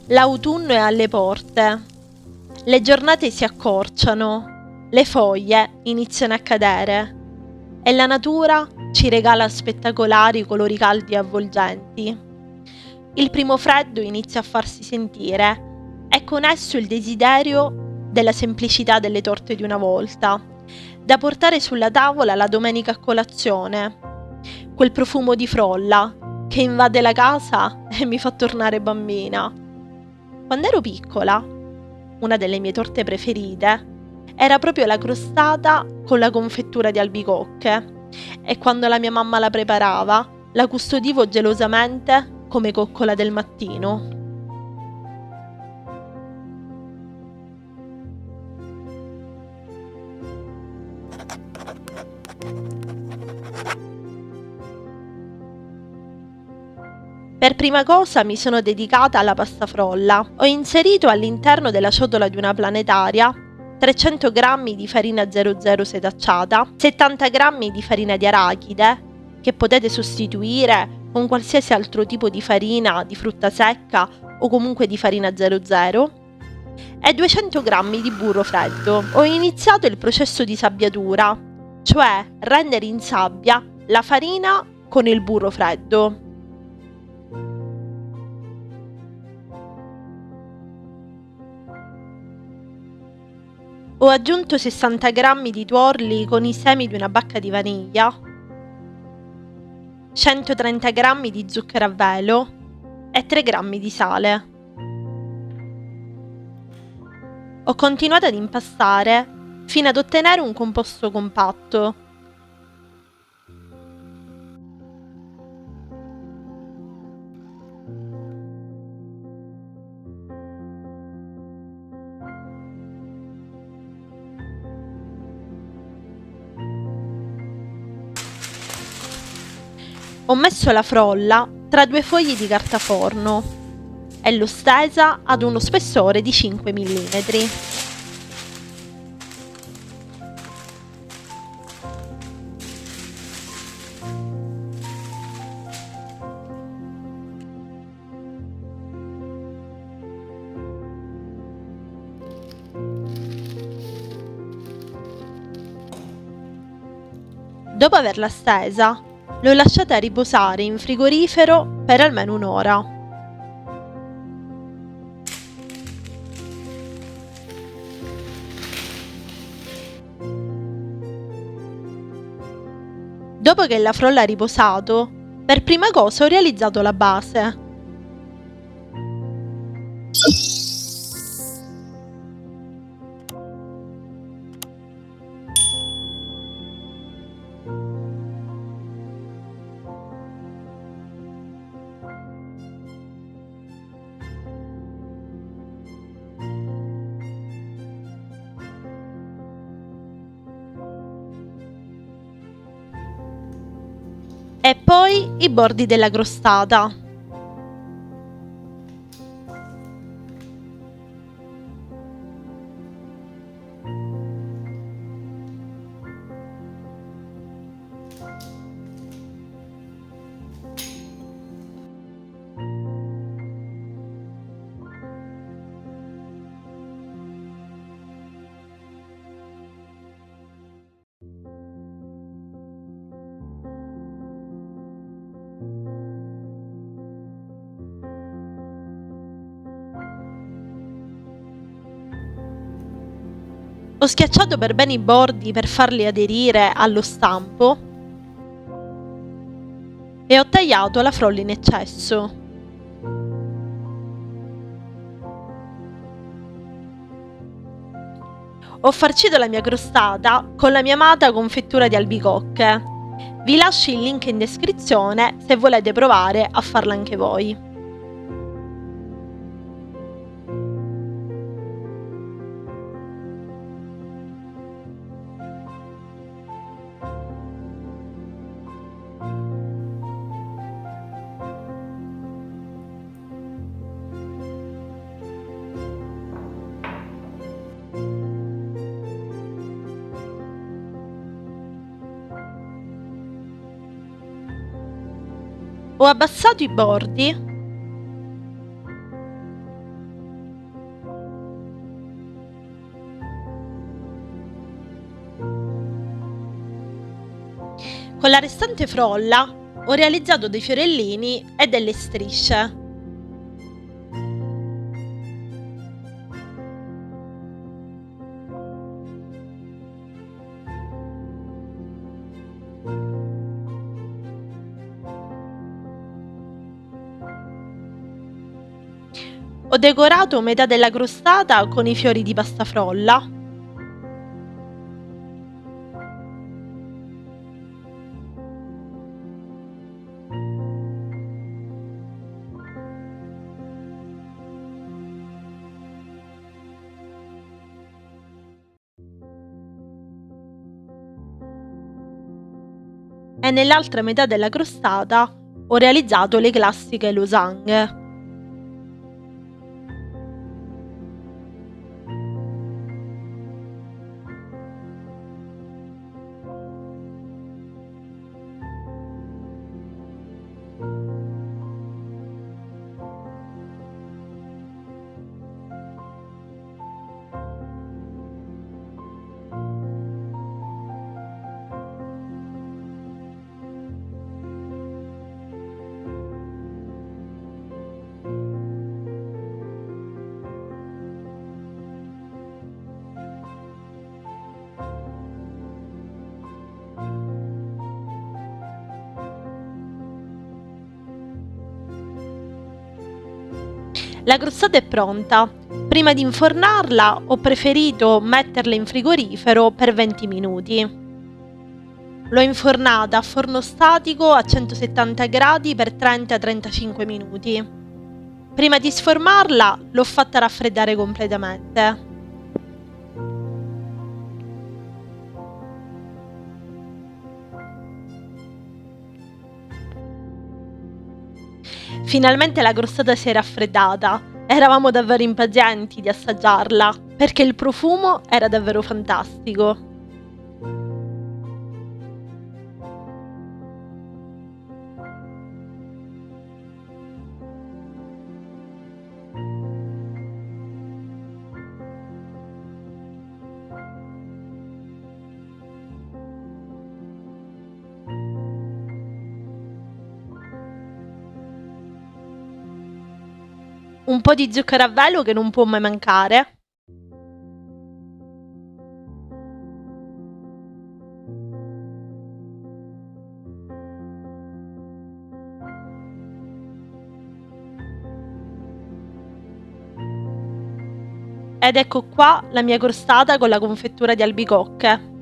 L'autunno è alle porte. Le giornate si accorciano, le foglie iniziano a cadere e la natura ci regala spettacolari colori caldi e avvolgenti. Il primo freddo inizia a farsi sentire e con esso il desiderio della semplicità delle torte di una volta, da portare sulla tavola la domenica a colazione. Quel profumo di frolla che invade la casa e mi fa tornare bambina. Quando ero piccola, una delle mie torte preferite era proprio la crostata con la confettura di albicocche e quando la mia mamma la preparava la custodivo gelosamente come coccola del mattino. Per prima cosa mi sono dedicata alla pasta frolla. Ho inserito all'interno della ciotola di una planetaria 300 g di farina 00 setacciata, 70 g di farina di arachide, che potete sostituire con qualsiasi altro tipo di farina di frutta secca o comunque di farina 00, e 200 g di burro freddo. Ho iniziato il processo di sabbiatura, cioè rendere in sabbia la farina con il burro freddo. Ho aggiunto 60 g di tuorli con i semi di una bacca di vaniglia, 130 g di zucchero a velo e 3 g di sale. Ho continuato ad impastare fino ad ottenere un composto compatto. Ho messo la frolla tra due fogli di carta forno e l'ho stesa ad uno spessore di 5 mm. Dopo averla stesa, l'ho lasciata riposare in frigorifero per almeno un'ora. Dopo che la frolla ha riposato, per prima cosa ho realizzato la base. E poi i bordi della crostata. Ho schiacciato per bene i bordi per farli aderire allo stampo e ho tagliato la frolla in eccesso. Ho farcito la mia crostata con la mia amata confettura di albicocche. Vi lascio il link in descrizione se volete provare a farla anche voi. Ho abbassato i bordi Con la restante frolla ho realizzato dei fiorellini e delle strisce. Ho decorato metà della crostata con i fiori di pasta frolla. E nell'altra metà della crostata ho realizzato le classiche losanghe. La crostata è pronta. Prima di infornarla ho preferito metterla in frigorifero per 20 minuti. L'ho infornata a forno statico a 170 gradi per 30-35 minuti. Prima di sformarla l'ho fatta raffreddare completamente. Finalmente la crostata si è raffreddata. Eravamo davvero impazienti di assaggiarla, perché il profumo era davvero fantastico. Un po' di zucchero a velo che non può mai mancare. Ed ecco qua la mia crostata con la confettura di albicocche.